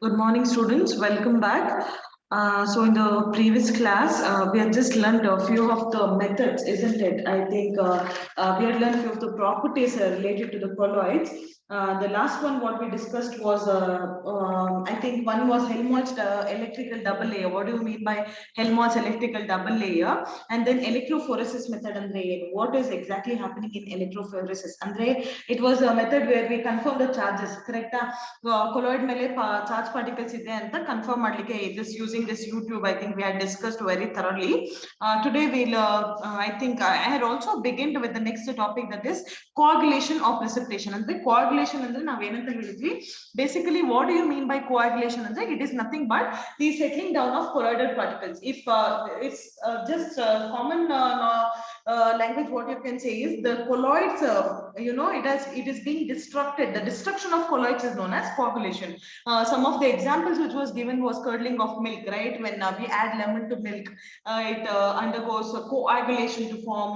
Good morning, students. Welcome back. So in the previous class, we had just learned a few of the methods, isn't it? I think we had learned a few of the properties related to the colloids. The last one, what we discussed was, I think one was Helmholtz electrical double layer. What do you mean by Helmholtz electrical double layer? And then electrophoresis method. Andre, what is exactly happening in electrophoresis? Andre, it was a method where we confirm the charges, correct? Colloid mele charge particles ಇದೆ ಅಂತ confirm ಮಾಡ್ಲಿಕ್ಕೆ this using this YouTube, I think we had discussed very thoroughly. Today we'll I think I had also begun with the next topic, that is coagulation or precipitation. ಅಂದ್ರೆ coagulation ಅಂದ್ರೆ ನಾವು ಏನಂತ ಹೇಳಿದ್ವಿ, basically what do you mean by coagulation ಅಂದ್ರೆ it is nothing but the settling down of colloidal particles. If it's just common language, what you can say is the colloids, it is being destructed. The destruction of colloids is known as coagulation. Some of the examples which was given was curdling of milk, right? When we add lemon to milk, it undergoes a coagulation to form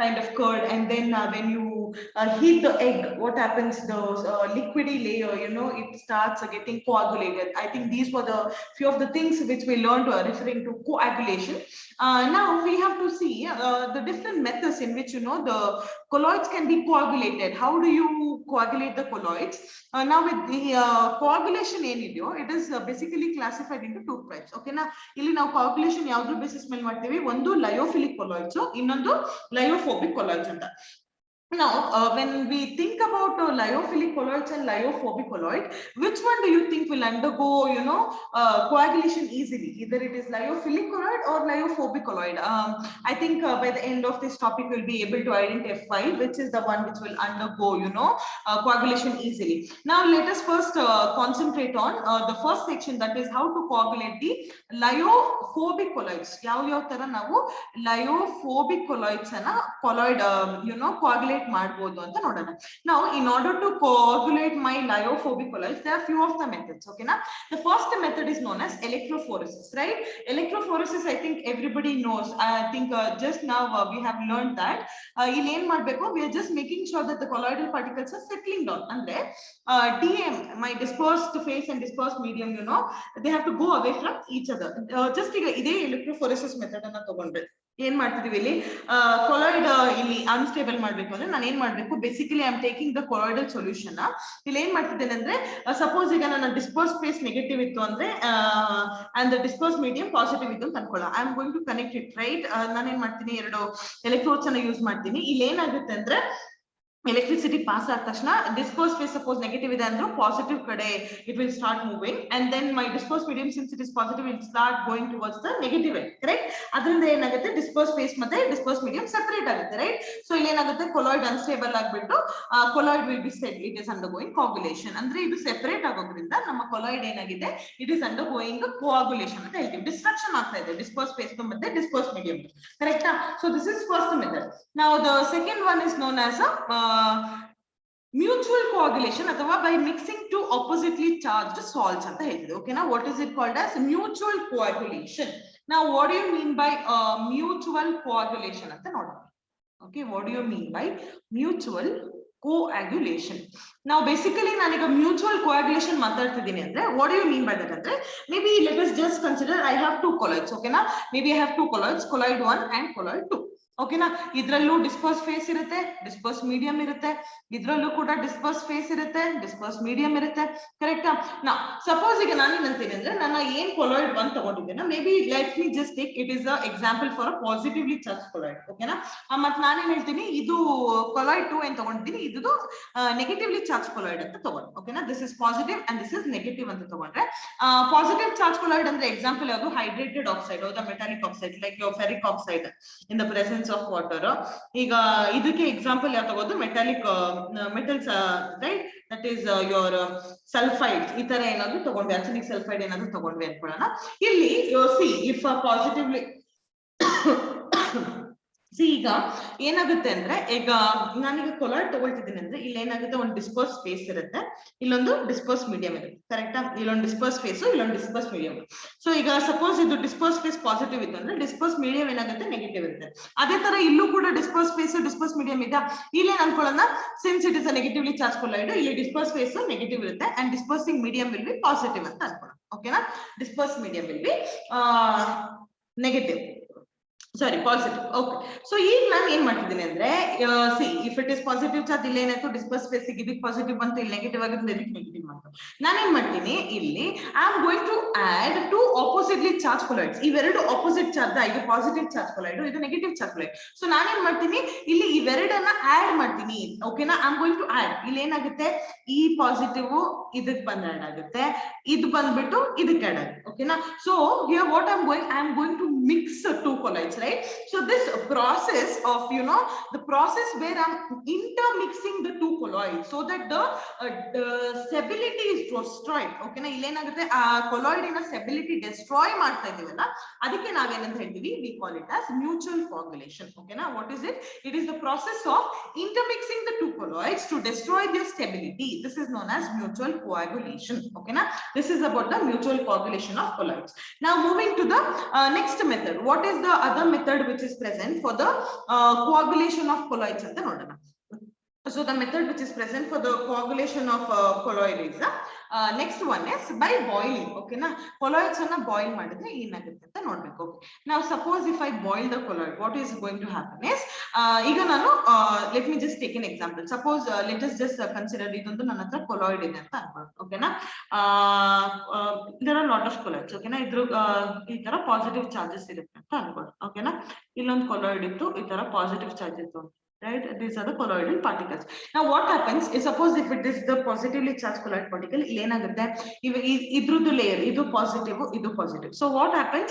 kind of curd, and then when you heat the egg, what happens? The liquidy layer, it starts getting coagulated. I think these were the few of the things which we learned referring to coagulation. Now we have to see the different methods in which the colloids can be coagulated. How do you coagulate the colloids? Now with the coagulation ಏನಿದೆಯೋ, it is basically classified into two types. Okay ನಾ ಇಲ್ಲಿ ನಾವು coagulation ಯಾವ್ದ್ರ basis ಮೇಲೆ ಮಾಡ್ತೀವಿ? ಒಂದು ಲಯೋಫಿಲಿಕ್ colloids, ಇನ್ನೊಂದು ಲಯೋಫೋಬಿಕ್ colloids ಅಂತ. Now, when we think about lyophilic colloids and lyophobic colloid, which one do you think will undergo, coagulation easily? Either it is lyophilic colloid or lyophobic colloid. I think by the end of this topic, we'll be able to identify which is the one which will undergo, coagulation easily. Now, let us first concentrate on the first section, that is how to coagulate the lyophobic colloids. Yav tara navu lyophobic colloids ana colloid, coagulate ಮಾಡಬಹುದು ಅಂತ ನೋಡೋಣ. Now in order to coagulate my lyophobic colloids, there are few of the methods. Okay na, the first method is known as electrophoresis, right? Electrophoresis, I think everybody knows. I think just now we have learned that ಇಲ್ಲಿ ಏನ್ ಮಾಡಬೇಕು, we are just making sure that the colloidal particles are settling down. ಅಂದ್ರೆ DM, my dispersed phase and dispersed medium, they have to go away from each other. Just ಈಗ ಇದೇ electrophoresis method ಅನ್ನ ತಗೊಂಡ್ರೆ ಏನ್ ಮಾಡ್ತಿದೀವಿ ಇಲ್ಲಿ, ಕೊಲಾಯ್ಡ್ ಇಲ್ಲಿ unstable ಮಾಡ್ಬೇಕು ಅಂದ್ರೆ ನಾನು ಏನ್ ಮಾಡ್ಬೇಕು, basically I am taking the colloidal solution. ಇಲ್ಲಿ ಏನ್ ಮಾಡ್ತಿದ್ದೇನೆ ಅಂದ್ರೆ, ಸಪೋಸ್ ಈಗ ನನ್ನ ಡಿಸ್ಪರ್ಸ್ ಸ್ಪೇಸ್ ನೆಗೆಟಿವ್ ಇತ್ತು ಅಂದ್ರೆ and the disperse medium positive ಇತ್ತು ಅಂತ ಅನ್ಕೊಳ್ಳ, I am going to connect it, right? ನಾನು ಏನ್ ಮಾಡ್ತೀನಿ, ಎರಡು ಎಲೆಕ್ಟ್ರೋಡ್ಸ್ ಅನ್ನ ಯೂಸ್ ಮಾಡ್ತೀನಿ. ಇಲ್ಲಿ ಏನಾಗುತ್ತೆ ಅಂದ್ರೆ, electricity pass ಆದ ತಕ್ಷಣ dispersed phase suppose negative ಇದೆ ಅಂದ್ರೆ positive ಕಡೆ it will start moving, and then my dispersed medium, since it is positive, it will start going towards the negative end, correct? ಅದರಿಂದ ಏನಾಗುತ್ತೆ, dispersed phase ಮತ್ತೆ dispersed medium separate ಆಗುತ್ತೆ, right? So ಇಲ್ಲಿ ಏನಾಗುತ್ತೆ, colloid unstable ಆಗಿಬಿಟ್ಟು colloid will be said it is undergoing coagulation. ಅಂದ್ರೆ ಇದು separate ಆಗೋದ್ರಿಂದ ನಮ್ಮ colloid ಏನಾಗಿದೆ, it is undergoing coagulation ಅಂತ ಹೇಳ್ತೀವಿ. ಡಿಸ್ಟ್ರಕ್ಷನ್ ಆಗ್ತಾ ಇದೆ dispersed phase ಮತ್ತೆ dispersed medium, correct? So this is first method. Now the second one is known as a mutual coagulation, ಅಥವಾ by mixing two oppositely charged salts ಅಂತ ಹೇಳ್ತೀವಿ. Okay now what is it called as? Mutual coagulation. Now what do you mean by mutual coagulation ಅಂತ ನೋಡೋಣ. Okay, what do you mean by mutual coagulation? Now basically ನಾನೀಗ mutual coagulation ಮಾತಾಡ್ತಿದ್ದೀನಿ ಅಂದ್ರೆ what do you mean by that ಅಂದ್ರೆ, maybe let us just consider I have two colloids. Okay na, maybe I have two colloids, colloid 1 and colloid 2. ಓಕೆನಾ, ಇದ್ರಲ್ಲೂ disperse face ಇರುತ್ತೆ, disperse medium ಇರುತ್ತೆ, ಇದ್ರಲ್ಲೂ ಕೂಡ disperse face ಇರುತ್ತೆ, disperse medium ಇರುತ್ತೆ, ಕರೆಕ್ಟಾ? ನಾ suppose ಈಗ ನಾನು ಏನಂತೀನಿ ಅಂದ್ರೆ, ನನ್ನ ಏನ್ ಕೊಲಾಯ್ಡ್ 1 ತಗೊಂಡಿದ್ದೇನೆ, maybe let me just take it is a example for a positively charge colloid. ಓಕೆನಾ, ಮತ್ತೆ ನಾನೇನ್ ಹೇಳ್ತೀನಿ, ಇದು ಕೊಲಾಯ್ಡ್ 2 ಏನ್ ತಗೊಂಡಿದ್ದೀನಿ, ಇದು ನೆಗೆಟಿವ್ಲಿ ಚಾರ್ಜ್ ಕೊಲಾಯ್ಡ್ ಅಂತ ತಗೊಂಡು. ಓಕೆನಾ, this is positive and this is negative ಅಂತ ತಗೊಂಡ್ರೆ, ಪಾಸಿಟಿವ್ ಚಾರ್ಜ್ ಕೊಲಾಯ್ಡ್ ಅಂದ್ರೆ ಎಕ್ಸಾಂಪಲ್ ಯಾವುದು, ಹೈಡ್ರೇಟೆಡ್ ಆಕ್ಸೈಡ್, ಹೌದಾ, metallic oxide like ferric oxide in the presence of water. ಈಗ ಇದಕ್ಕೆ ಎಕ್ಸಾಂಪಲ್ ಯಾವ ತಗೋದು, metallic metals, right? That is your sulphides, ಈ ತರ ಏನಾದ್ರು ತಗೊಂಡ್ವಿ, ಆರ್ಸೆನಿಕ್ ಸಲ್ಫೈಡ್ ಏನಾದ್ರು ತಗೊಂಡ್ವಿ ಅನ್ಕೊಳ್ಳೋಣ. ಇಲ್ಲಿ ಸಿ ಇಫ್ ಪಾಸಿಟಿವ್ಲಿ ಈಗ ಏನಾಗುತ್ತೆ ಅಂದ್ರೆ ಈಗ ನಾನೀಗ ಕೊಲಾಯ್ಡ್ ತಗೊಳ್ತಿದ್ದೀನಿ ಅಂದ್ರೆ ಇಲ್ಲಿ ಏನಾಗುತ್ತೆ ಒಂದು ಡಿಸ್ಪರ್ಸ್ ಸ್ಪೇಸ್ ಇರುತ್ತೆ, ಇಲ್ಲೊಂದು ಡಿಸ್ಪರ್ಸ್ ಮೀಡಿಯಂ ಇರುತ್ತೆ, ಕರೆಕ್ಟಾ? ಇಲ್ಲೊಂದು ಡಿಸ್ಪರ್ಸ್ ಸ್ಪೇಸ್, ಇಲ್ಲೊಂದು ಡಿಸ್ಪರ್ಸ್ ಮೀಡಿಯಂ. ಸೊ ಈಗ ಸಪೋಸ್ ಇದು ಡಿಸ್ಪರ್ಸ್ ಸ್ಪೇಸ್ ಪಾಸಿಟಿವ್ ಇತ್ತು ಅಂದ್ರೆ ಡಿಸ್ಪರ್ಸ್ ಮೀಡಿಯಂ ಏನಾಗುತ್ತೆ ನೆಗೆಟಿವ್ ಇರುತ್ತೆ. ಅದೇ ತರ ಇಲ್ಲೂ ಕೂಡ ಡಿಸ್ಪರ್ಸ್ ಸ್ಪೇಸ್ ಡಿಸ್ಪರ್ಸ್ ಮೀಡಿಯಂ ಇದೆ. ಇಲ್ಲಿ ಏನ್ ಅನ್ಕೊಳ್ಳೋಣ, since it is a negatively charge colloid, ಇಲ್ಲಿ ಡಿಸ್ಪರ್ಸ್ ಸ್ಪೇಸ್ ನೆಗೆಟಿವ್ ಇರುತ್ತೆ and dispersing medium will be positive ಅಂತ ಅನ್ಕೊಳ್ಳೋಣ. ಓಕೆನಾ? Disperse medium will be negative, sorry positive. Okay, so ಈಗ ನಾನು ಏನ್ ಮಾಡ್ತಿದ್ದೀನಿ ಅಂದ್ರೆ see if it is positive charge ಇಲ್ಲಿ ಏನಾಯ್ತು ಡಿಸ್ಪರ್ಸ್ ಸ್ಪೇಸ್ ಇದಕ್ಕೆ ಪಾಸಿಟಿವ್ ಬಂತು, ಇಲ್ಲಿ ನೆಗೆಟಿವ್ ಆಗಿರೋದು ಇದಕ್ಕೆ ನೆಗೆಟಿವ್ ಬಂತು. ನಾನೇನ್ ಮಾಡ್ತೀನಿ ಇಲ್ಲಿ I am going to add to oppositely charge colloids. ಇವೆರಡು ಆಪೋಸಿಟ್ ಚಾರ್ಜ್, ಇದು ಪಾಸಿಟಿವ್ ಚಾರ್ಜ್ ಕೊಲಾಯ್ಡ್, ಇದು ನೆಗೆಟಿವ್ ಚಾರ್ಜ್ ಕೊಲಾಯ್ಡ್. ಸೊ ನಾನೇನ್ ಮಾಡ್ತೀನಿ ಇಲ್ಲಿ ಇವೆರಡನ್ನ ಆಡ್ ಮಾಡ್ತೀನಿ. ಓಕೆನಾ? I am going to add. ಇಲ್ಲಿ ಏನಾಗುತ್ತೆ, ಈ ಪಾಸಿಟಿವ್ ಇದಕ್ಕೆ ಬಂದ್ ಆಡ್ ಆಗುತ್ತೆ, ಇದು ಬಂದ್ಬಿಟ್ಟು ಇದಕ್ಕೆ ಆಡ್ ಆಗುತ್ತೆ. ಓಕೆನಾ? So here what I am going to mix two colloids. Right? So this process of, you know, the process where I'm intermixing the two colloids so that the stability is destroyed. Okay na? Ille enagutte colloid ina stability destroy ಮಾಡ್ತಾ ಇದೀವಲ್ಲ, ಅದಕ್ಕೆ ನಾವೇನಂತ ಹೇಳ್ತೀವಿ, we call it as mutual coagulation. Okay na? What is it? It is the process of intermixing the two colloids to destroy their stability. This is known as mutual coagulation. Okay na? This is about the mutual coagulation of colloids. Now moving to the next method. What is the other method which is present for the coagulation of colloids anta nodana. So the method which is present for the coagulation of colloid is next one is by boiling. Okay na? Colloids anna boil madidre ಏನಾಗುತ್ತೆ ಅಂತ ನೋಡ್ಬೇಕು. Now suppose if I boil the colloid, what is going to happen is ಈಗ ನಾನು let me just take an example. Suppose let us just consider ಇದೊಂದು ನನ್ನ ಹತ್ರ colloid ಇದೆ ಅಂತ ಅನ್ಕೊಳ್ಳಿ. Okay na? there are lot of colloids. Okay na? ಇದ್ರ ಈ ತರ ಪಾಸಿಟಿವ್ ಚಾರ್ಜಸ್ ಇರುತ್ತೆ ಅಂತ ಅನ್ಕೊಳ್ಳಿ. Okay na? ಇಲ್ಲೊಂದು colloid ಇತ್ತು, ಈ ತರ ಪಾಸಿಟಿವ್ ಚಾರ್ಜ್ ಇತ್ತು. Right? These are the colloidal particles. Now what happens is, suppose if it is the positively charged colloid particle, ಏನಾಗುತ್ತೆ, ಇದ್ರದ್ದು layer ಇದು positive, ಇದು positive. So what happens,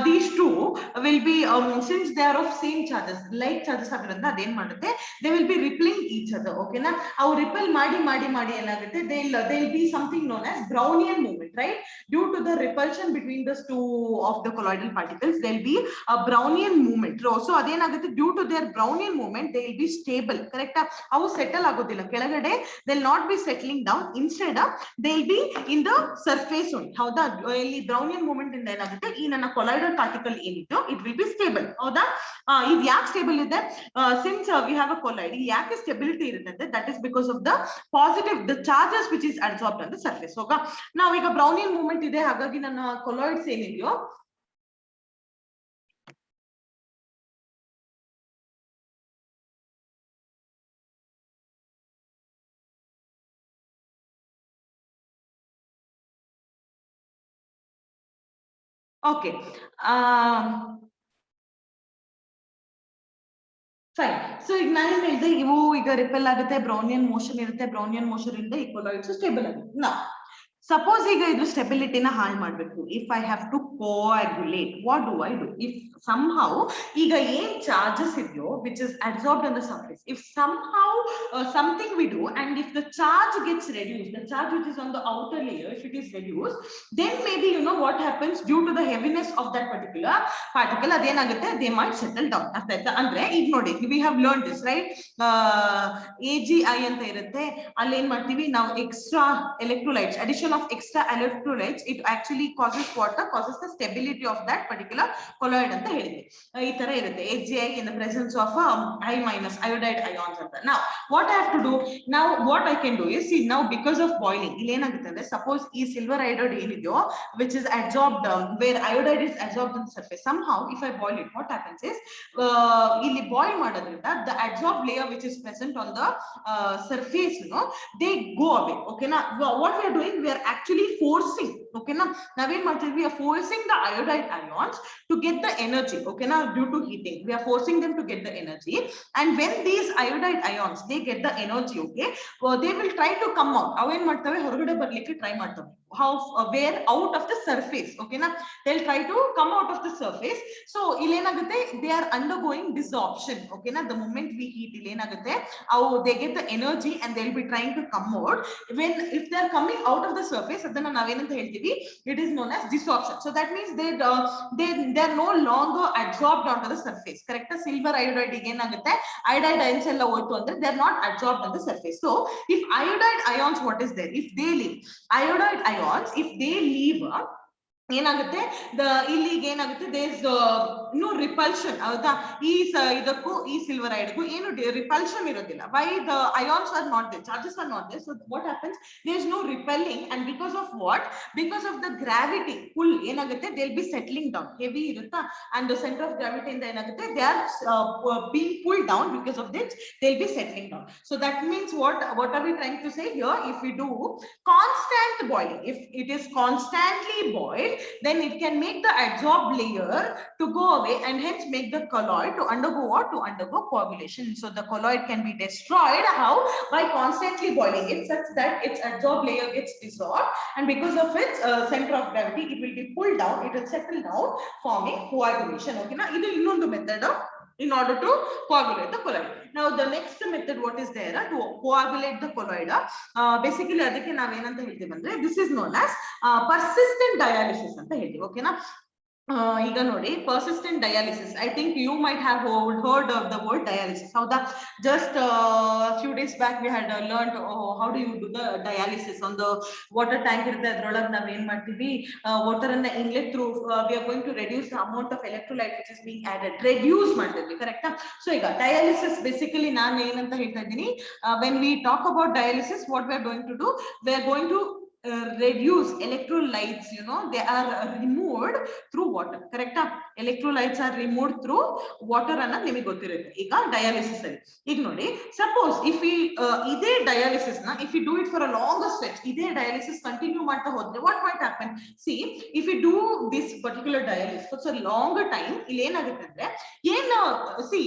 these two will be since they are of same charges, like charges ಆಗಿರೋದ್ರಿಂದ ಅದೇನ್ ಮಾಡುತ್ತೆ, they will be repelling each other. Okay na? ಅವು repel ಮಾಡಿ ಏನಾಗುತ್ತೆ, they'll be something known as Brownian movement. Right? Due to the repulsion between the two of the colloidal particles, there'll be a Brownian movement. So ಅದೇನಾಗುತ್ತೆ, due to their Brownian movement they will be stable. Correct? ಅವು settle ಆಗೋದಿಲ್ಲ ಕೆಳಗಡೆ, they'll not be settling down, instead they'll be in the surface only. ಹೌದಾ? ಇಲ್ಲಿ Brownian movement ಇಂದ ಏನಾಗುತ್ತೆ, ಈ ನನ್ನ colloidal particle ಏನಿತ್ತು it will be stable. ಹೌದಾ? ಇದು ಯಾಕೆ ಸ್ಟೇಬಲ್ ಇದೆ, since we have a colloid, ಯಾಕೆ ಸ್ಟೆಬಿಲಿಟಿ ಇರುತ್ತೆ, that is because of the positive, the charges which is absorbed on the surface. ಹೋಗ ನಾವು ಈಗ Brownian movement ಇದೆ, ಹಾಗಾಗಿ ನನ್ನ colloids ಏನಿದೆಯೋ okay fine. So ಈಗ ನಾನು ಹೇಳಿದೆ ಇವು ಈಗ ರಿಪೆಲ್ ಆಗುತ್ತೆ, ಬ್ರೌನಿಯನ್ ಮೋಷನ್ ಇರುತ್ತೆ, ಬ್ರೌನಿಯನ್ ಮೋಷನ್ ಇಂದ ಈ ಕೊಲಾಯ್ಡ್ಸ್ ಸ್ಟೇಬಲ್ ಆಗುತ್ತೆ. ನಾ ಸಪೋಸ್ ಈಗ ಇದು ಸ್ಟೆಬಿಲಿಟಿನ ಹಾಳು ಮಾಡಬೇಕು, if I have to coagulate, what do I do? If somehow ಈಗ ಏನ್ ಚಾರ್ಜಸ್ ಇದೆಯೋ which is absorbed on the surface, if somehow something we do and if the charge gets reduced, the charge which is on the outer layer, if it is reduced, then maybe you know what happens, due to the heaviness of that particular particle ಅದೇನಾಗುತ್ತೆ, they might settle down. ಅರ್ಥ ಆಯ್ತಾ? ಅಂದ್ರೆ ಈಗ ನೋಡಿ, we have learned this, right? AgI ಅಂತ ಇರುತ್ತೆ, ಅಲ್ಲಿ ಏನ್ ಮಾಡ್ತೀವಿ ನಾವು, extra electrolytes, addition of extra electrolytes, it actually causes what? Causes the stability of that particular colloid ಅಂತ ಹೇಳಿದ್ವಿ. ಈ ತರ ಇರುತ್ತೆ AgI in the presence of I minus iodide ions ಅಂತ. Now what I have to do, now what I can do is, see now because of boiling ಇಲ್ಲಿ ಏನಾಗುತ್ತೆ ಅಂದ್ರೆ, suppose ಈ ಸಿಲ್ವರ್ iodide ಏನಿದೆಯೋ which is absorbed where iodide is absorbed on the surface, somehow if I boil it, what happens is ಇಲ್ಲಿ boil ಮಾಡೋದ್ರಿಂದ the adsorbed layer which is present on the surface, you know, they go away. Okay na? What we are doing, we are actually forcing. Okay na? ನಾವೇನ್ ಮಾಡ್ತೀವಿ, we are forcing the iodide ions to get the energy. Okay na? Due to heating we are forcing them to get the energy, and when these iodide ions they get the energy, okay, they will try to come out. ಅವೇನ್ ಮಾಡ್ತವೆ, ಹೊರಗಡೆ ಬರ್ಲಿಕ್ಕೆ try ಮಾಡ್ತವೆ. where out of the surface. Okay na, they'll try to come out of the surface. So ilenagutte, they are undergoing desorption. Okay na, the moment we heat ilenagutte, they get the energy and they'll be trying to come out. When if they are coming out of the surface, adanna navenanta heltivi, it is known as desorption. So that means they are no longer absorbed onto the surface. Correct? Silver iodide ಏನಾಗುತ್ತೆ, iodide ions ಎಲ್ಲ ಹೋಯ್ತು ಅಂದ್ರೆ they are not absorbed on the surface. So if iodide ions, what is there, if they leave iodide ions, if they leave, ಏನಾಗುತ್ತೆ, ಇಲ್ಲಿಗೆ ಏನಾಗುತ್ತೆ, there is no repulsion. ಹೌದಾ, ಇದಕ್ಕೂ ಈ ಸಿಲ್ವರ್ ಐಡ್ಗೂ ಏನು ರಿಪಲ್ಷನ್ ಇರೋದಿಲ್ಲ. Why? The ions are not there, charges are not there. So what happens, there is no repelling, and because of what, because of the gravity pull ಏನಾಗುತ್ತೆ, they will be settling down. Heavy ಇರುತ್ತಾ, and the centre of gravity ಇಂದ ಏನಾಗುತ್ತೆ, they are being pulled down. Because of this they will be settling down. So that means what are we trying to say here? If we do constant boiling, if it is constantly boiled, then it can make the adsorbed layer to go away and hence make the colloid to undergo what? To undergo coagulation. So the colloid can be destroyed. How? By constantly boiling it such that its adsorbed layer gets dissolved, and because of its center of gravity, it will be pulled down, it will settle down, forming coagulation. Okay na, idu innondu method in order to coagulate the colloid. Now the next method what is there to coagulate the colloid, basically ಅದಕ್ಕೆ ನಾವು ಏನಂತ ಹೇಳ್ತೀವಿ ಅಂದ್ರೆ, this is known as persistent dialysis ಅಂತ ಹೇಳ್ತೀವಿ. ಓಕೆನಾ, ಈಗ ನೋಡಿ, persistent dialysis, I think you might have heard of the word dialysis. ಹೌದಾ, just few days back we had learned how do you do the dialysis on the water tank ಇರುತ್ತೆ, ಅದರೊಳಗೆ ನಾವು ಏನ್ ಮಾಡ್ತೀವಿ, ವಾಟರ್ ಅನ್ನ inlet through we are going to reduce the amount of electrolyte which is being added, reduce ಮಾಡ್ತೀವಿ. ಕರೆಕ್ಟಾ? So ಈಗ dialysis basically ನಾನು ಏನಂತ ಹೇಳ್ತಾ ಇದ್ದೀನಿ, when we talk about dialysis, what we are going to do, we are going to reduce electrolytes, you know, they are removed through water. Correct? Electrolytes are removed through water anna nimage gottirutte. Iga dialysis alli ಈಗ ನೋಡಿ, suppose if we ide dialysis na, if we do it for a longer stretch, ide dialysis continue ಮಾಡ್ತಾ ಹೋದ್ರೆ what might happen? See, if we do this particular dialysis for a longer time, ಇಲ್ಲಿ ಏನಾಗುತ್ತೆ ಅಂದ್ರೆ ಏನು, see,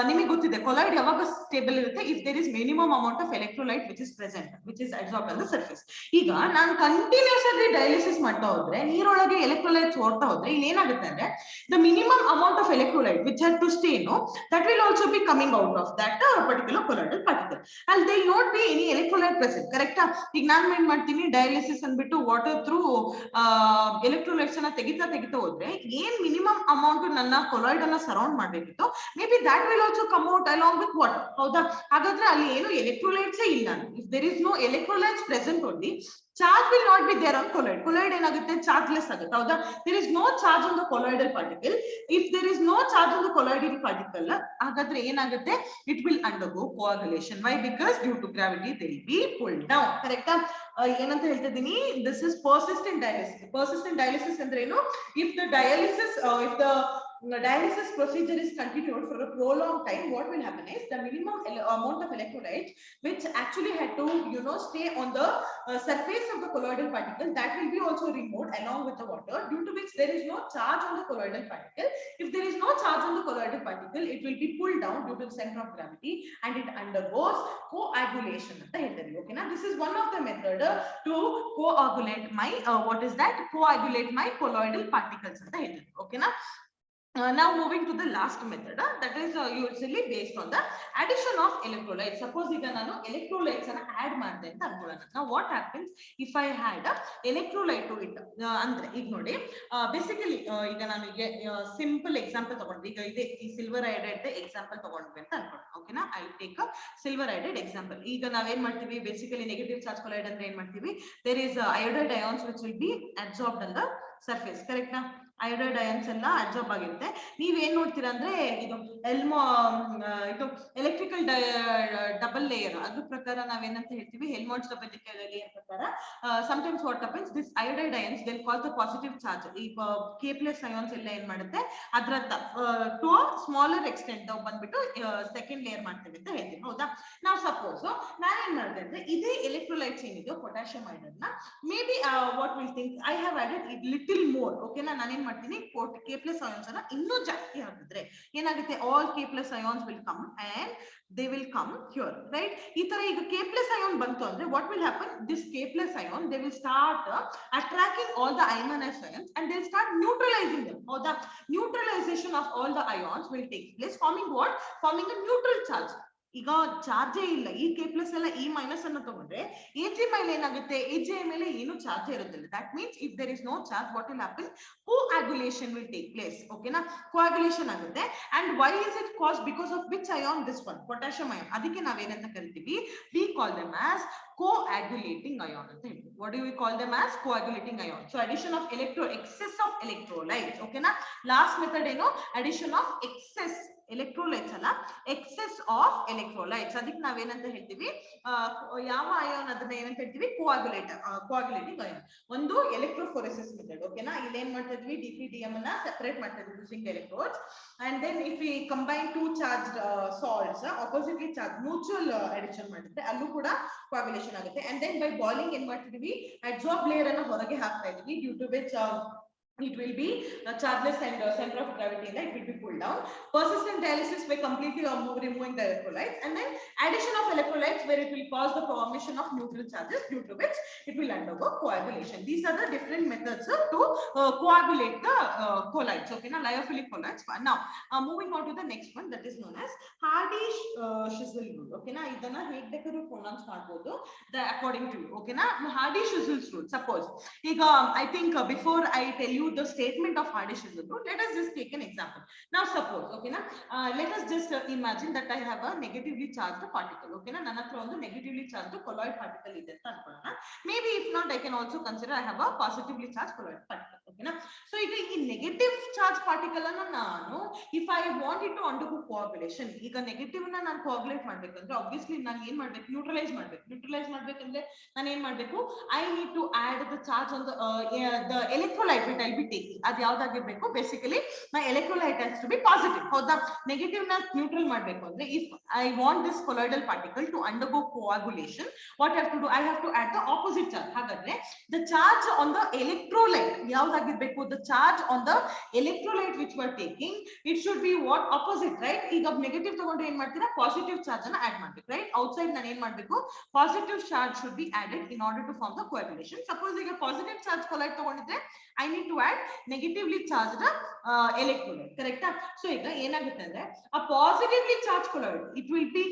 ನಿಮಗೆ ಗೊತ್ತಿದೆ colloid ಯಾವಾಗ stable ಇರುತ್ತೆ, if there is minimum amount of electrolyte which is present, which is absorbed on the surface. ಈಗ ನಾನು ಕಂಟಿನ್ಯೂಸ್ ಆಗಿ ಡಯಾಲಿಸಿಸ್ ಮಾಡ್ತಾ ಹೋದ್ರೆ, ನೀರೊಳಗೆ ಎಲೆಕ್ಟ್ರೋಲೈಟ್ಸ್ ಓಡ್ತಾ ಹೋದ್ರೆ, ಇಲ್ಲಿ ಏನಾಗುತ್ತೆ ಅಂದ್ರೆ the minimum amount of electrolyte which had to stay, no, that will also be coming out of that particular colloidal particle, and there will not be any electrolyte present. Correct? ಈಗ ನಾನು ಏನ್ ಮಾಡ್ತೀನಿ, dialysis ಅಂದ್ಬಿಟ್ಟು water through electrolytes ಅನ್ನ ತೆಗಿತಾ ಹೋದ್ರೆ, ಏನ್ minimum amount ನನ್ನ ಕೊಲಾಯ್ಡ್ ಅನ್ನ ಸರೌಂಡ್ ಮಾಡ್ಬೇಕಿತ್ತು, may be that will also come out along with water. ಹೌದಾ, ಹಾಗಾದ್ರೆ ಅಲ್ಲಿ ಏನು ಎಲೆಕ್ಟ್ರೋಲೈಟ್ಸ್ ಇಲ್ಲ. if there is no electrolytes present only, charge will not be there on colloid. Colloid ಏನಾಗುತ್ತೆ, ಚಾರ್ಜ್ಲೆಸ್ ಆಗುತ್ತೆ. ಹೌದಾ, there is no charge on the colloidal particle. If there is no charge on the colloidal particle, ಹಾಗಾದ್ರೆ ಏನಾಗುತ್ತೆ, it will undergo coagulation. Why? Because due to gravity they will be pulled down. Correct? ಏನಂತ ಹೇಳ್ತಾ ಇದೀನಿ, this is persistent dialysis. Persistent dialysis ಅಂದ್ರೆ ಏನು, if the dialysis procedure is continued for a prolonged time, what will happen is the minimum amount of electrolytes which actually had to, you know, stay on the surface of the colloidal particle, that will be also removed along with the water, due to which there is no charge on the colloidal particle. If there is no charge on the colloidal particle, it will be pulled down due to the center of gravity and it undergoes coagulation ಅಂತ ಹೇಳ್ತಾರೆ. Okay na, this is one of the method to coagulate my coagulate my colloidal particles ಅಂತ ಹೇಳ್ತಾರೆ. Okay na. Now moving to the last method, that is usually based on the addition of electrolytes. Suppose ಈಗ ನಾನು electrolytes ಅನ್ನ add ಮಾಡಿದೆ ಅಂತ ಅನ್ಕೊಳ್ಳೋಣ. Now what happens if I add electrolyte to it? ಅಂದ್ರೆ ಈಗ ನೋಡಿ, basically ಈಗ ನಾನು simple example ತಗೊಂಡ್ವಿ. ಈಗ ಇದೆ ಈ silver iodide example ತಗೊಂಡ್ವಿ ಅಂತ ಅನ್ಕೊಳ್ಳೋಣ. ಓಕೆನಾ, I take a silver iodide example. ಈಗ ನಾವೇನ್ ಮಾಡ್ತೀವಿ, basically negative charge colloid ಅಂದ್ರೆ ಏನ್ ಮಾಡ್ತೀವಿ, there is iodide ions which will be absorbed on the surface. Correct na? iodide ions ಎಲ್ಲ ಅಬ್ಸಾರ್ಬ್ ಆಗಿರುತ್ತೆ. ನೀವ್ ಏನ್ ನೋಡ್ತೀರಾ ಅಂದ್ರೆ, ಇದು ಇದು ಎಲೆಕ್ಟ್ರಿಕಲ್ ಡಬಲ್ ಲೇಯರ್, ಅದ್ರ ಪ್ರಕಾರ ನಾವೇನಂತ ಹೇಳ್ತೀವಿ, ಹೆಲ್ಮೋಟ್ಸ್ ಡಬಲ್ ಲೇಯರ್ ಪ್ರಕಾರ sometimes what happens, this iodide ions they'll cause the positive charge. ಈ K+ ions ಎಲ್ಲ ಏನ್ ಮಾಡುತ್ತೆ, ಅದ್ರ to a smaller extent ನಾವು ಬಂದ್ಬಿಟ್ಟು ಸೆಕೆಂಡ್ ಲೇಯರ್ ಮಾಡ್ತೀವಿ ಅಂತ ಹೇಳ್ತೀವಿ. ಹೌದಾ, ನಾವು ಸಪೋಸ್ ನಾನೇನ್ ಮಾಡಿದೆ ಮಾಡಿದ್ರೆ ಇದೇ ಎಲೆಕ್ಟ್ರೋಲೈಟ್ಸ್ ಏನಿದೆಯೋ ಪೊಟ್ಯಾಷಿಯಂ ಅಯೋಡೈಡ್ ನ may be what will think I have added it little more. ಓಕೆನಾ, ನಾನೇನ್ ಮಾಡ್ತೀನಿ K+ ions ಅನ್ನ ಇನ್ನೂ ಜಾಸ್ತಿ ಹಾಕಿದ್ರೆ ಏನಾಗುತ್ತೆ, all K+ ions will come and they will come here, right? ಈ ತರ ಈಗ K+ ion ಬಂತು ಅಂದ್ರೆ what will happen, this K+ ion they will start attracting all the ionized ions and they'll start neutralizing them. ಹೌದಾ, neutralization of all the ions will take place, forming what, forming a neutral charge. ಈಗ ಚಾರ್ಜೇ ಇಲ್ಲ, ಈ K+ ಎಲ್ಲ ಈ minus ಅನ್ನು ತಗೊಂಡ್ರೆ Ag ಮೇಲೆ ಏನಾಗುತ್ತೆ, Aj ಮೇಲೆ ಏನು ಚಾರ್ಜ್ ಇರೋದಿಲ್ಲ. That means if there is no charge what will happen, coagulation will take place. ಓಕೆನಾ, coagulation ಆಗುತ್ತೆ. and why is it caused, because of which ion, this one potassium ion. ಅದಕ್ಕೆ ನಾವೇನಂತ ಕರಿತೀವಿ, we call them as coagulating ion ಅಂತ ಹೇಳ್ತೀವಿ. what do we call them as, coagulating ion. so addition of excess of electrolytes. ಓಕೆನಾ, last method ಏನು, addition of excess electrolytes ಅಲ್ಲ, excess of electrolytes. ಅದಕ್ಕೆ ನಾವೇನಂತ ಹೇಳ್ತೀವಿ, ಯಾವ ಅಯಾನ್ ಅದನ್ನ ಏನಂತ ಹೇಳ್ತೀವಿ, coagulating ion. ಒಂದು ಎಲೆಕ್ಟ್ರೋಫೋರೆಸಿಸ್ ಮೆಥಡ್. ಓಕೆನಾ, ಇಲ್ಲಿ ಏನ್ ಮಾಡ್ತಾ ಇದ್ವಿ, DPDM ಅನ್ನ ಸೆಪರೇಟ್ ಮಾಡ್ತಾ ಇದ್ವಿ using electrodes, and then if we combine two charged salts, oppositely charged, mutual addition ಮಾಡಿದ್ರೆ ಅಲ್ಲೂ ಕೂಡ coagulation ಆಗುತ್ತೆ. and then by boiling ಏನ್ ಮಾಡ್ತಿದೀವಿ, adsorb layer ಅನ್ನ ಹೊರಗೆ ಹಾಕ್ತಾ ಇದೀವಿ, due to which it will be chargeless and center of gravity in that it will be pulled down. Persistent dialysis by completely removing the electrolytes, and then addition of electrolytes where it will cause the formation of neutral charges, due to which it will undergo coagulation. These are the different methods to coagulate the colloids. Okay, now lyophilic colloids. Now moving on to the next one, that is known as Hardy-Chisel rule. Okay, now idana hege ಬೇಕಾದರೂ pronounce ಮಾಡಬಹುದು according to you. Okay, now Hardy-Chisel rule. Suppose ಈಗ I think before I tell you the statement of Hardy-Chisel rule, let us just take an example. Now suppose, okay na, let us just imagine that I have a negatively charged particle. Okay na, ನನ್ನ ಹತ್ರ ಒಂದು negatively charged colloid particle ಇದೆ ಅಂತ ಅನ್ಕೊಳ್ಳೋಣ. maybe if not, I can also consider I have a positively charged colloid particle. Okay na, so ಈಗ ಈ negative charge particle ಅನ್ನು ನಾನು if I want it to undergo coagulation, ಈಗ negative ನ ನಾನು coagulate ಮಾಡ್ಬೇಕಂದ್ರೆ obviously ನಾನು ಏನ್ ಮಾಡ್ಬೇಕು, neutralize ಮಾಡ್ಬೇಕಂದ್ರೆ ನಾನು ಏನ್ ಮಾಡ್ಬೇಕು, I need to add the charge on the electrolyte which I'll be taking. ಅದು ಯಾವ್ದಾಗಿರ್ಬೇಕು, basically my electrolyte has to be positive. ಹೌದಾ, negative ನ neutral ಮಾಡ್ಬೇಕು ಅಂದ್ರೆ if I want this colloidal particle to undergo coagulation, what I have to do, I have to add the opposite charge. ಹಾಗಾದ್ರೆ the charge on the electrolyte ಯಾವ್ದಾಗಿರ್ಬೇಕು, the charge on the electrolyte which we are taking, it should be what, opposite, right? ಈಗ negative ತಗೊಂಡ್ರೆ ಏನ್ ಮಾಡ್ತೀರಾ, positive charge ಅನ್ನ add ಮಾಡ್ಬೇಕು, right? outside ನಾನು ಏನ್ ಮಾಡ್ಬೇಕು, positive charge should be added in order to form the coagulation. suppose ಈಗ positive charge colloid ತಗೊಂಡಿದ್ರೆ I need to add negatively charged electrolyte. correct? so ಈಗ ಏನಾಗುತ್ತೆ ಅಂದ್ರೆ a positively charged colloid, it will be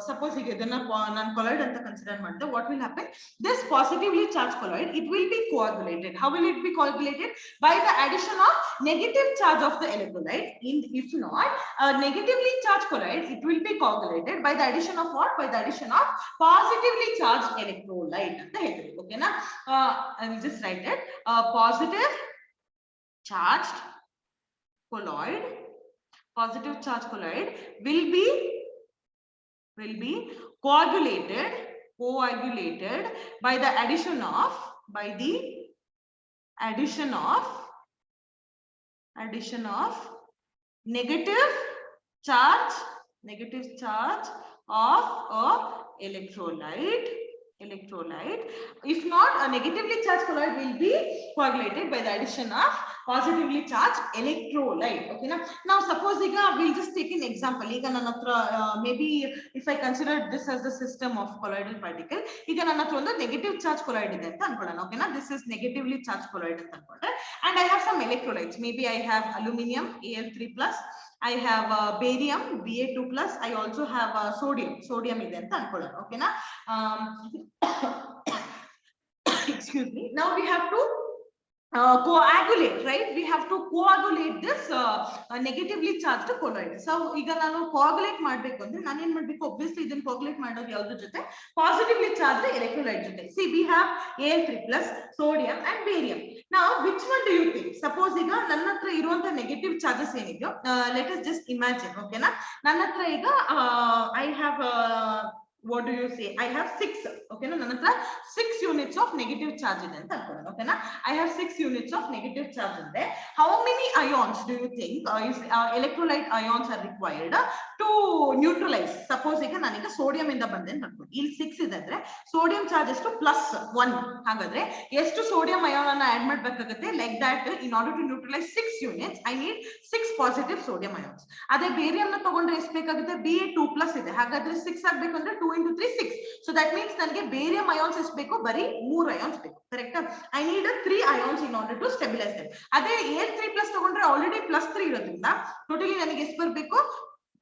suppose ಈಗ ಇದನ್ನ ನಾನು colloid ಅಂತ consider ಮಾಡಿದ್ರೆ what will happen, this positively charged colloid, it will be coagulated. how will it be coagulated? by the addition of negative charge of the electrolyte. if not, negatively charged colloid, it will be coagulated by the addition of what, by the addition of positively charged electrolyte ಅಂತ ಹೇಳ್ತೀವಿ. okay na, I will just write it, positive charged colloid, positive charge colloid will be coagulated by the addition of negative charge of a electrolyte. if not, a negatively charged colloid will be coagulated by the addition of positively charged electrolyte. okay now suppose ಈಗ we'll just take an example. ಈಗ ನನ್ನ ಹತ್ರ maybe if I consider this as the system of colloidal particle, ಈಗ ನನ್ನ ಹತ್ರ ಒಂದು negative charge colloid ಇದೆ ಅಂತ ಅನ್ಕೊಳ್ಳೋಣ. okay na, this is negatively charged colloid ಅಂತ ಅನ್ಕೊಂಡ್ರೆ, and I have some electrolytes. maybe I have aluminium Al3+, I have barium Ba2+, I also have sodium ಇದೆ ಅಂತ ಅನ್ಕೊಳ್ಳೋಣ. okay na, excuse me. now we have to coagulate, right? we have to coagulate this negatively charged colloid. so ಈಗ ನಾನು coagulate ಮಾಡಬೇಕು ಅಂದ್ರೆ ನಾನು ಏನು ಮಾಡಬೇಕು, obviously ಇದನ್ನ coagulate ಮಾಡೋದು ಯಾವುದ್ರ ಜೊತೆ, positively charged electrolyte ಜೊತೆ. see, we have Al3+, sodium and barium. now which one do you think? suppose ಈಗ ನನ್ನ ಹತ್ರ ಇರುವಂತ ನೆಗೆಟಿವ್ ಚಾರ್ಜಸ್ ಏನಿದೆಯೋ, let us just imagine. okay na, ನನ್ನ ಹತ್ರ ಈಗ I have what do you say? I have 6. Okay, na nanatra 6 units of negative charge ide anta ankolla. Okay na, I have 6 units of negative charge inde. How many ions do you think electrolyte ions are required to neutralize? Suppose ಈಗ ನಾನೀಗ sodium ಇಂದ ಬಂದೆ ಅಂತ ಅನ್ಕೊಳ್ಳಿ, ಇಲ್ಲಿ 6 ಇದೆ ಅಂದ್ರೆ sodium charge ಎಷ್ಟು +1. ಹಾಗಾದ್ರೆ ಎಷ್ಟು ಸೋಡಿಯಂ ಅಯಾನ್ ಅನ್ನ ಆಡ್ ಮಾಡಬೇಕಾಗುತ್ತೆ? Like that in order to neutralise 6 units I need 6 positive sodium ions. ಅದೇ ಬೇರಿಯಂ ನ ತಗೊಂಡ್ರೆ ಎಷ್ಟು ಬೇಕಾಗುತ್ತೆ? Ba2+ ಇದೆ, ಹಾಗಾದ್ರೆ 6 ಆಗಬೇಕು ಅಂದ್ರೆ 2 into 3 6. So that means ನನಗೆ ಬೇರಿಯಂ ions ಎಷ್ಟು ಬೇಕು? ಬರೀ 3 ions ಬೇಕು. Correct? I need 3 ions in order to stabilize them. ಅದೇ Al3+ ತಗೊಂಡ್ರೆ ಆಲ್ರೆಡಿ +3 ಇರೋದ್ರಿಂದ ಟೋಟಲಿ ನನಗೆ ಎಷ್ಟು ಬರಬೇಕು?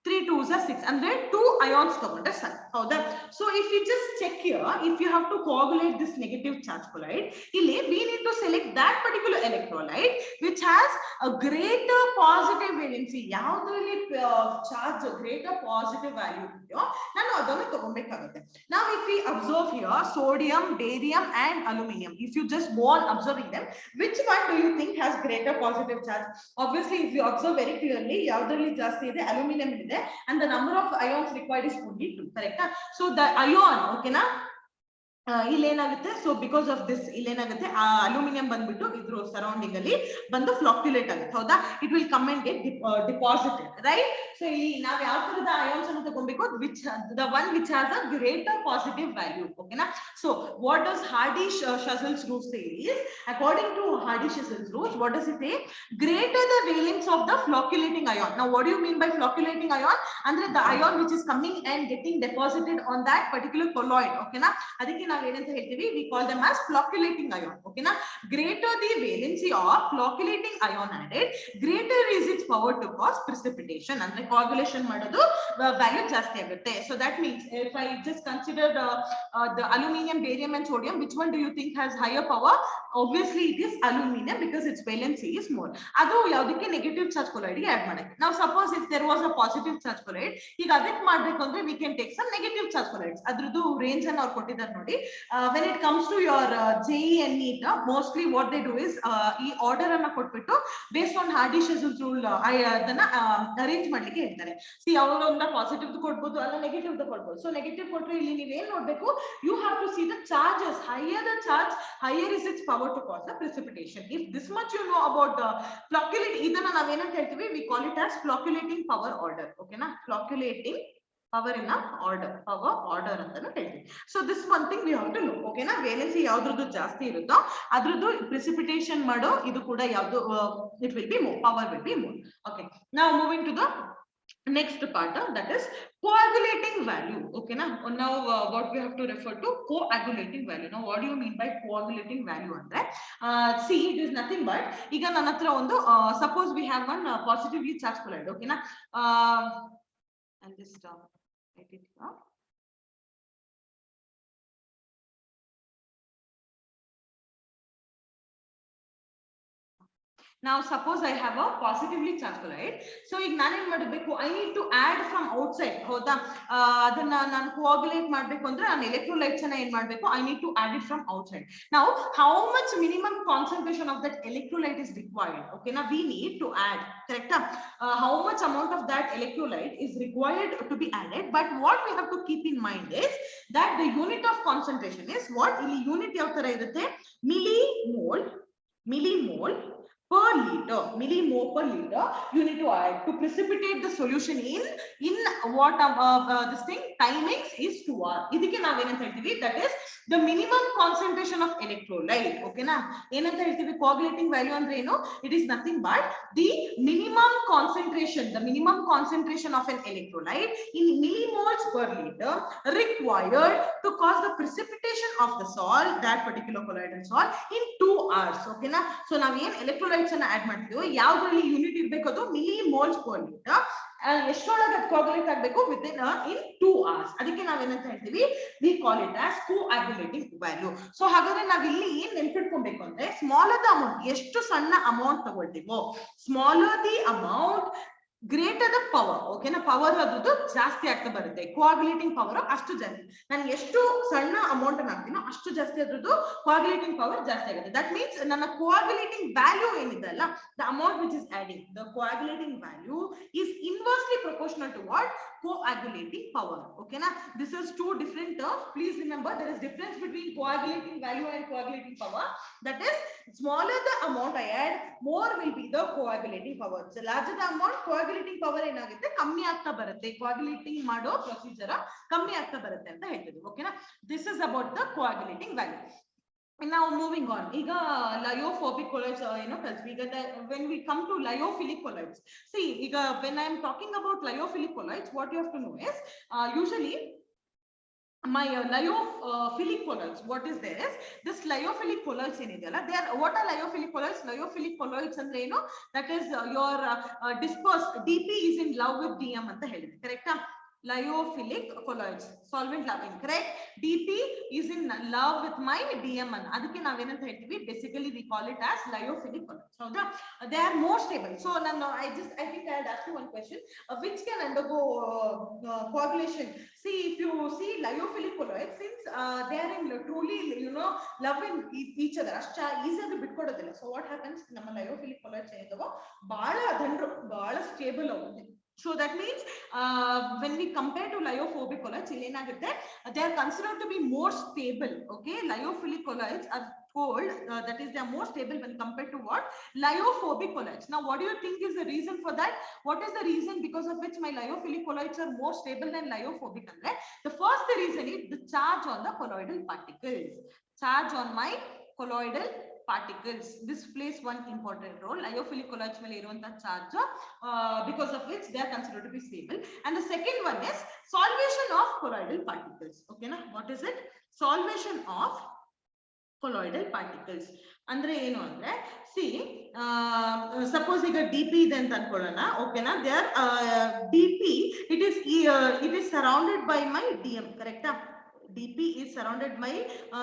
3 2s are 6 ಅಂದ್ರೆ 2 ions ತಗೊಂಡ್ರೆ ಸಾಕು. ಹೌದಾ? So if you just check here, if you have to coagulate this negative charge colloid, ಇಲ್ಲಿ we need to select that particular electrolyte which has a greater positive valency. ಯಾವುದರಲ್ಲಿ charge greater positive value ಇದೆಯೋ ನಾನು ಅದನ್ನು ತಗೊಳ್ಳಬೇಕಾಗುತ್ತೆ. Now if we observe here sodium, barium and aluminum, if you just go on observing them, which one do you think has greater positive charge? Obviously if you observe very clearly, ಯಾವುದರಲ್ಲಿ ಜಾಸ್ತಿ ಇದೆ? aluminum ಇದೆ, and the number of ions required is only 2. Correct? So the ion, okay na, ಇಲ್ಲೇನಾಗುತ್ತೆ? So because of this ಇಲ್ಲೇನಾಗುತ್ತೆ? Aluminium ಬಂದ್ಬಿಟ್ಟು ಇದ್ರ surrounding ಅಲ್ಲಿ ಬಂದು ಫ್ಲಾಕ್ಯುಲೇಟ್ ಆಗುತ್ತೆ. ಹೌದಾ? It will come and get deposited, right? So ಇಲ್ಲಿ ನಾವು ಯಾವ ತರದ ಅಯಾನ್ಸ್ ಅನ್ನು ತಗೊಬೇಕು? Which the one which has a greater positive value. ಓಕೆನಾ? So what does Hardy-Chasles rule say is, according to Hardy-Chasles rules, what does it say? Greater the valence of the flocculating ion. Now what do you mean by flocculating ion? Andre the ion which is coming and getting deposited on that particular colloid. Okay na? ಅದಕ್ಕೆ ನಾವು ಏನಂತ ಹೇಳ್ತೀವಿ? We call them as flocculating ion. Okay na? Greater the valency of flocculating ion added, greater is its power to cause precipitation. ಅಂದ್ರೆ coagulation ಮಾಡೋದು value ಜಾಸ್ತಿ ಆಗುತ್ತೆ. So that means if I just consider the aluminum, barium and sodium, which one do you think has higher power? Obviously it is aluminum because its valency is more. ಅದು ಯಾವುದಕ್ಕೆ? Negative charge colloid ಗೆ add ಮಾಡಕ್ಕೆ. Now suppose if there was a positive charge colloid, ಈಗ ಅದಕ್ಕೆ ಮಾಡಬೇಕು ಅಂದ್ರೆ we can take some negative charge colloids. ಅದರದ್ದು range ಅನ್ನು ಅವರು ಕೊಟ್ಟಿದ್ದಾರೆ ನೋಡಿ. When it comes to your JEE and NEET, mostly what they do is ಈ ಆರ್ಡರ್ ಅನ್ನ ಕೊಟ್ಬಿಟ್ಟು based on Hardy-Chasles rule ಅದನ್ನ ಅರೇಂಜ್ ಮಾಡ್ಲಿಕ್ಕೆ ಹೇಳ್ತಾರೆ. ಸಿ ಅವರು ಒಂದು ಪಾಸಿಟಿವ್ ಕೊಡ್ಬೋದು, ಅಲ್ಲ ನೆಗೆಟಿವ್ ಕೊಡ್ಬೋದು. ಸೊ ನೆಗೆಟಿವ್ ಕೊಟ್ರೆ ಇಲ್ಲಿ ನೀವು ಏನ್ ನೋಡ್ಬೇಕು? You have to see the charges. Higher the charge, higher is its power to cause the precipitation. If this much you know about flocculate, ಇದನ್ನ ನಾವೇನಂತ ಹೇಳ್ತೀವಿ? We call it as flocculating power order. Okay na? Flocculating power in power order ಅಂತಾನು ಹೇಳ್ತೀವಿ. So this one thing we have to know. Okay na? Valency ಯಾವ್ದ್ರದ್ದು ಜಾಸ್ತಿ ಇರುತ್ತೋ ಅದ್ರದ್ದು precipitation ಮಾಡೋ ಇದು ಕೂಡ ಯಾವ್ದು it will be more, power will be more. Okay, now moving to the next part, that is coagulating value. Okay na? Now what we have to refer to? Coagulating value. Now what do you mean by coagulating value andre? See, it is nothing but ಈಗ ನನ್ನ ಹತ್ರ ಒಂದು suppose we have one positively charged colloid. Okay na? I'll just write it here. Now suppose I have a positively charged colloid. So ಈಗ ನಾನು ಏನು ಮಾಡಬೇಕು? I need to add from outside. ಹೌದಾ? ಅದನ್ನ ನಾನು coagulate ಮಾಡಬೇಕು ಅಂದ್ರೆ ನಾನು electrolytes ಅನ್ನ ಏನು ಮಾಡಬೇಕು? I need to add it from outside. Now how much minimum concentration of that electrolyte is required? Okay, now we need to add, correct? How much amount of that electrolyte is required to be added? But what we have to keep in mind is that the unit of concentration is what? ಇಲ್ಲಿ unit ಯಾವ ತರ ಇರುತ್ತೆ? millimole per liter, millimole per liter you need to add to precipitate the solution in what this thing timings is 2 hours. ಇದಕ್ಕೆ ನಾವು ಏನಂತ ಹೇಳ್ತೀವಿ? That is the minimum concentration of electrolyte. Okay na? ಏನಂತ ಹೇಳ್ತೀವಿ? coagulating value ಅಂದ್ರೆ ಏನು? It is nothing but the minimum concentration of an electrolyte in millimoles per liter required to cause the precipitation of the salt, that particular colloidal salt, in 2 hours. Okay na? So ನಾವು ಏನು electrolytes ಅನ್ನ add ಮಾಡ್ತೀವಿ, ಯಾವ್ದ್ರಲ್ಲಿ unit ಇರಬೇಕು? ಅದು millimoles per liter. ಎಷ್ಟೊಳಗೆ coagulate ಆಗಬೇಕು? within in 2 hours. ಅದಕ್ಕೆ ನಾವೇನಂತ ಹೇಳ್ತೀವಿ? we call it as coagulating value. So ಹಾಗಾದ್ರೆ ನಾವ್ ಇಲ್ಲಿ ಏನ್ ನೆನ್ಪಿಟ್ಕೊಬೇಕು ಅಂದ್ರೆ, ಸ್ಮಾಲರ್ ದ ಅಮೌಂಟ್, ಎಷ್ಟು ಸಣ್ಣ ಅಮೌಂಟ್ ತಗೊಳ್ತೀವೋ, smaller the amount greater the power. Okay na? Power ಅದ್ರದ್ದು ಜಾಸ್ತಿ ಆಗ್ತಾ ಬರುತ್ತೆ. coagulating power ಅಷ್ಟು ಜಾಸ್ತಿ. ನಾನು ಎಷ್ಟು ಸಣ್ಣ ಅಮೌಂಟ್ ಅನ್ನು ಹಾಕ್ತೀನೋ ಅಷ್ಟು ಜಾಸ್ತಿ ಅದ್ರದ್ದು coagulating power ಜಾಸ್ತಿ ಆಗುತ್ತೆ. That means ನನ್ನ coagulating value ಏನಿದೆ ಅಲ್ಲ, the amount which is adding, the coagulating value is inversely proportional to what? coagulating power. Okay na, this is two different terms. Please remember there is difference between coagulating value and coagulating power. That is, smaller the amount I add, more will be the coagulating power. The larger the amount, coagulating power ಏನಾಗುತ್ತೆ ಕಮ್ಮಿ ಆಗ್ತಾ ಬರುತ್ತೆ. coagulating ಮಾಡೋ procedure ಕಮ್ಮಿ ಆಗ್ತಾ ಬರುತ್ತೆ ಅಂತ ಹೇಳ್ತಿದ್ವಿ. ಓಕೆನಾ, this is about the coagulating value. And now moving on, iga lyophobic colloids when we come to lyophilic colloids, see iga when I am talking about lyophilic colloids, what you have to know is usually my lyophilic colloids, what is there is this lyophilic colloids ಏನidella, they are, what are lyophilic colloids? Lyophilic colloids ಅಂದ್ರೆ ಏನು, that is your dispersed DP is in love with DM ಅಂತ ಹೇಳಿದೆ, correct? Lyophilic colloids, solvent loving, correct? DP is in love with my DM and ಅದಕ್ಕೆ ನಾವೇನಂತ ಹೇಳ್ತೀವಿ, basically we call it as lyophilic colloids. ಹೌದಾ, they are more stable. So I think I had asked you one question, which can undergo coagulation. See, if you see lyophilic colloids, since they are in truly love in each other, ಅಷ್ಟ ಈಸಿಯಾಗಿ ಬಿಟ್ಕೊಡೋದಿಲ್ಲ. So what happens, ನಮ್ಮ lyophilic colloids ಏನಿದಾವೋ ಬಹಳ ದಂಡ್ರು, ಬಹಳ stable ಆಗುತ್ತೆ. So that means when we compare to lyophobic colloids, they are considered to be more stable. Okay, lyophilic colloids are called that is, they are more stable when compared to what? Lyophobic colloids. Now what do you think is the reason for that? What is the reason because of which my lyophilic colloids are more stable than lyophobic? The first reason is the charge on the colloidal particles. Charge on my colloidal particles, this plays one important role. Lyophilic colloids mele iruvanta charge, because of which they are considered to be stable. And the second one is solvation of colloidal particles. Okay na, what is it? Solvation of colloidal particles andre enu andre, see suppose ಈಗ DP ಇದೆ ಅಂತ ಅನ್ಕೊಳ್ಳೋಣ. Okay na, there DP it is surrounded by my DM, correct? DP is surrounded by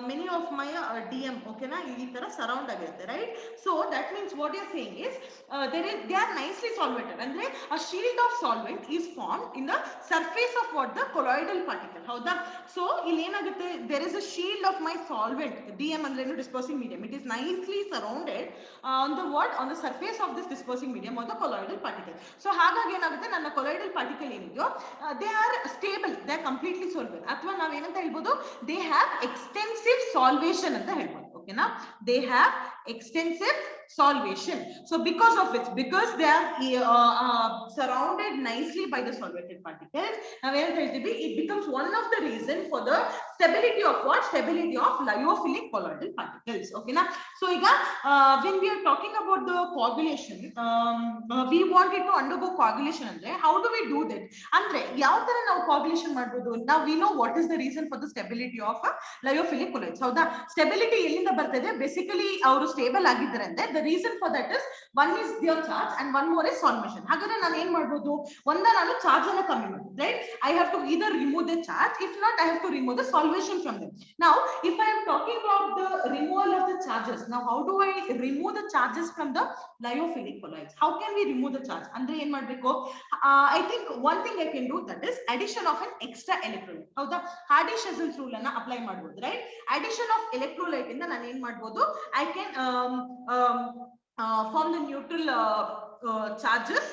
many of my DM. Okay na, ee tara surround agirutte, right? So that means what you are saying is they are nicely solvated, andre a shield of solvent is formed in the surface of what? The colloidal particle. Hauda, so ಇಲ್ಲಿ ಏನಾಗುತ್ತೆ, there is a shield of my solvent. DM ಅಂದ್ರೆ ಏನು, dispersing medium. It is nicely surrounded on the what? On the surface of this dispersing medium or the colloidal particle. So ಹಾಗಾಗಿ ಏನಾಗುತ್ತೆ, ನನ್ನ colloidal particle ಏನಿದೆಯೋ they are stable, they are completely solvable. ಅಥವಾ ನಾವು ಏನಂತ ಹೇಳ್ಬೋದು, they have extensive solvation ಅಂತ ಹೇಳ್ಬೋದು. Okay na, they have extensive solvation. So because of which, because they are surrounded nicely by the solvated particles, now it becomes one of the reason for the stability of what? Stability of lyophilic colloidal particles. Okay na, so iga when we are talking about the coagulation, we wanted to undergo coagulation andre how do we do that? Andre yav tara ನಾವು coagulation ಮಾಡಬಹುದು? Now we know what is the reason for the stability of lyophilic colloids. ಹೌದಾ, stability ಎಲ್ಲಿಂದ ಬರ್ತದೆ? Basically ಅವರು stable ಆಗಿದ್ದಾರೆ ಅಂದ್ರೆ the reason for that is one is their charge and one more is solvation. ಹಾಗಾದ್ರೆ ನಾನು ಏನ್ ಮಾಡಬಹುದು, ಒಂದ ನಾನು ಚಾರ್ಜ್ ಅನ್ನು ಕಮ್ಮಿ ಮಾಡಬಹುದು, right? I have to either remove the charge, if not I have to remove the solvation from them. Now if I am talking about the removal of the charges, now how do I remove the charges from the lyophilic colloids? How can we remove the charge? ಅಂದ್ರೆ ಏನ್ ಮಾಡಬೇಕು? I think one thing I can do, that is addition of an extra electrolyte. ಹೌದಾ, Hardy-Chasles rule ಅನ್ನ apply ಮಾಡಬಹುದು, right? Addition of electrolyte ಇಂದ ನಾನು ಏನ್ ಮಾಡಬಹುದು, I can form the neutral charges,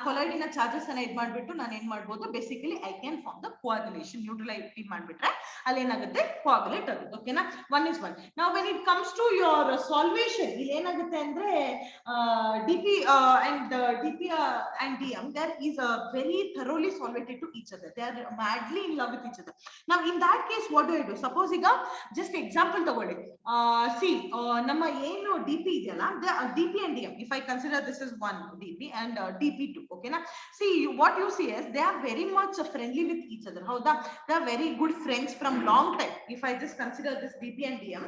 colloidina charges ಅನ್ನ ಇದ್ ಮಾಡ್ಬಿಟ್ಟು ನಾನು ಏನ್ ಮಾಡಬಹುದು, basically I can form the coagulation. neutralize ಇದ್ ಮಾಡ್ಬಿಟ್ರೆ ಅಲ್ಲಿ ಏನಾಗುತ್ತೆ, coagulate ಆಗುತ್ತೆ. ಓಕೆನಾ, one is one. Now when it comes to your solvation, ಇಲ್ಲಿ ಏನಾಗುತ್ತೆ ಅಂದ್ರೆ DP and DM, there is a very thoroughly solvated to each other. They are madly in love with each other. Now in that case what do I do? Suppose ಈಗ just example ತಗೊಳ್ಳಿ, see ನಮ್ಮ ಏನು DP ಇದೆಯಲ್ಲ, DP and DM, if I consider this is one DP and DP2, okay na, see what you see is they are very much friendly with each other. Hauda, they are very good friends from long time. If I just consider this DP and DM,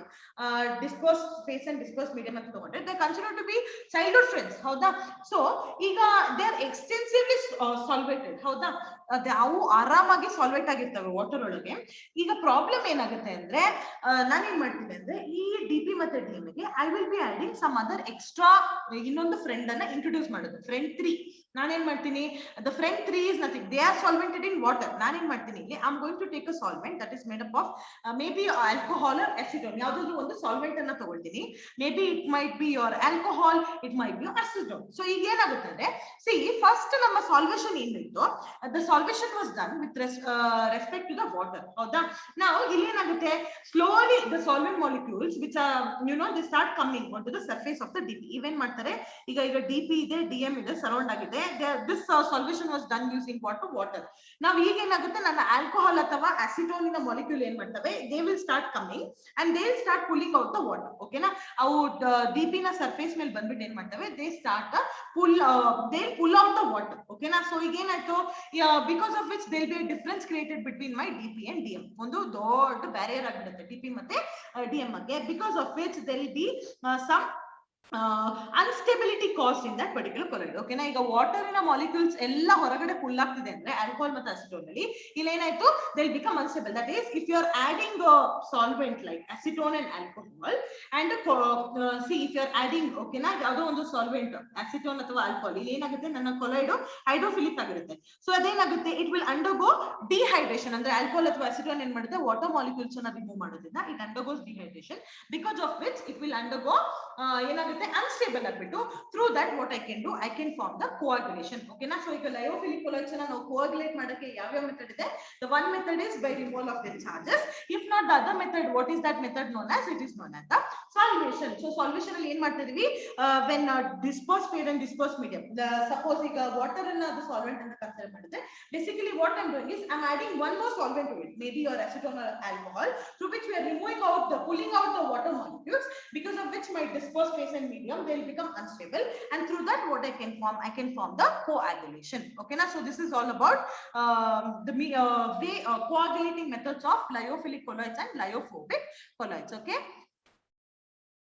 dispersed space and dispersed medium ಅಂತ ತಗೊಂಡ್ರೆ, they are considered to be childhood friends. Hauda, so ಈಗ they are extensively solvated. Hauda, ಅವು ಆರಾಮಾಗಿ solvate ಆಗಿರ್ತವೆ water ಒಳಗೆ. ಈಗ problem ಏನಾಗುತ್ತೆ ಅಂದ್ರೆ, ನಾನೇನ್ ಮಾಡ್ತೀನಿ ಅಂದ್ರೆ ಈ DP ಮತ್ತೆ DM ಗೆ I will be adding some other extra ಇನ್ನೊಂದು ಫ್ರೆಂಡ್ ಅನ್ನ ಇಂಟ್ರೊಡ್ಯೂಸ್ ಮಾಡೋದು, ಫ್ರೆಂಡ್ 3. ನಾನೇನ್ ಮಾಡ್ತೀನಿ, the friend 3 is nothing, they are solvented in water. ನಾನೇನ್ ಮಾಡ್ತೀನಿ ಇಲ್ಲಿ, I am going to take a solvent that is made up of maybe alcohol or acetone, ಯಾವ್ದಾದ್ರು ಒಂದು ಸಾಲ್ವೆಂಟ್ ಅನ್ನ ತಗೊಳ್ತೀನಿ. maybe it might be your alcohol, it might be acetone. So ಈಗ ಏನಾಗುತ್ತೆ ಅಂದ್ರೆ, see first ನಮ್ಮ ಸಾಲ್ವೇಷನ್ ಏನಿತ್ತು, the solvation was done with respect to the water. Now slowly the solvent molecules which are they start coming onto the surface of the DP. Even ಈಗ DP ಇದೆ, DM ಇದೆ, surround ಆಗಿದೆ. This solution was done using water. Now ಈಗ ಏನಾಗುತ್ತೆ, ನನ್ನ alcohol ಅಥವಾ acetone ಇನ molecule ಏನ್ ಮಾಡ್ತವೆ, they will start coming and they will start pulling out the water. ಓಕೆನಾ, ಅವು DP ನ ಸರ್ಫೇಸ್ ಮೇಲೆ ಬಂದ್ಬಿಟ್ಟು ಏನ್ ಮಾಡ್ತವೆ, they pull out the water. ಓಕೆನಾ, ಸೊ ಈಗ ಏನಾಯ್ತು, because of which there will be a difference created between my DP and DM. ಒಂದು ದೊಡ್ಡ ಬ್ಯಾರಿಯರ್ ಆಗಿಬಿಡುತ್ತೆ DP ಮತ್ತೆ DM ಗೆ, because of which there will be some instability caused in that particular colloid. ಓಕೆನಾ, ಈಗ water ನ molecules ಎಲ್ಲ ಹೊರಗಡೆ ಪುಲ್ ಆಗ್ತಿದೆ ಅಂದ್ರೆ ಆಲ್ಕೋಹಾಲ್ ಮತ್ತು ಅಸಿಟೋನ್ ಅಲ್ಲಿ, ಇಲ್ಲಿ ಏನಾಯ್ತು, they will become unstable. That is if you are adding solvent like acetone and alcohol and see if you are adding, ಓಕೆನಾ, ಯಾವುದೋ ಒಂದು ಸಾಲ್ವೆಂಟ್ ಅಸಿಟೋನ್ ಅಥವಾ ಆಲ್ಕೋಹಾಲ್, ಇಲ್ಲಿ ಏನಾಗುತ್ತೆ, ನನ್ನ ಕೊಲೈಡ್ ಹೈಡ್ರೋಫಿಲಿಕ್ ಆಗಿರುತ್ತೆ. ಸೊ ಅದೇನಾಗುತ್ತೆ, ಇಟ್ ವಿಲ್ ಅಂಡರ್ಗೋ ಡಿಹೈಡ್ರೇಷನ್. ಅಂದ್ರೆ ಆಲ್ಕೋಹಾಲ್ ಅಥವಾ ಅಸಿಟೋನ್ ಏನ್ ಮಾಡುತ್ತೆ, ವಾಟರ್ ಮಾಲಿಕ್ಯೂಲ್ಸ್ ಅನ್ನ ರಿಮೂವ್ ಮಾಡೋದ್ರಿಂದ it undergoes dehydration, because of which it will undergo ಏನಾಗುತ್ತೆ, ಅನ್ಸ್ಟೇಬಲ್ ಆಗ್ಬಿಟ್ಟು. Through that what I can do, I can form the coagulation. ಓಕೆನಾ, ಸೊ ಈಗ ಲಯೋಫಿಲಿಕ್ ಕೊಲೈಡ್ಸ್ ಅನ್ನ ನಾವು ಕೋಆಗುಲೇಟ್ ಮಾಡಕ್ಕೆ ಯಾವ ಮೆಥಡ್ ಇದೆ? The one method is by removal of their charges. If not the other method, what is that method known as? It is known as the solvation. So solvation ಅಲ್ಲಿ ಏನ್ ಮಾಡ್ತಾ ಇದೀವಿ, when dispersed phase and dispersed medium, suppose ಈಗ water ಅನ್ನ ಅದು solvent ಅಂತ consider ಮಾಡಿದ್ರೆ, basically what I'm doing is I'm adding one more solvent to it, maybe your acetone or alcohol, through which we are pulling out the water molecules, because of which my dispersed phase and medium, they will become unstable, and through that what I can form the coagulation. Okay na, so this is all about the coagulating methods of lyophilic colloids and lyophobic colloids. Okay.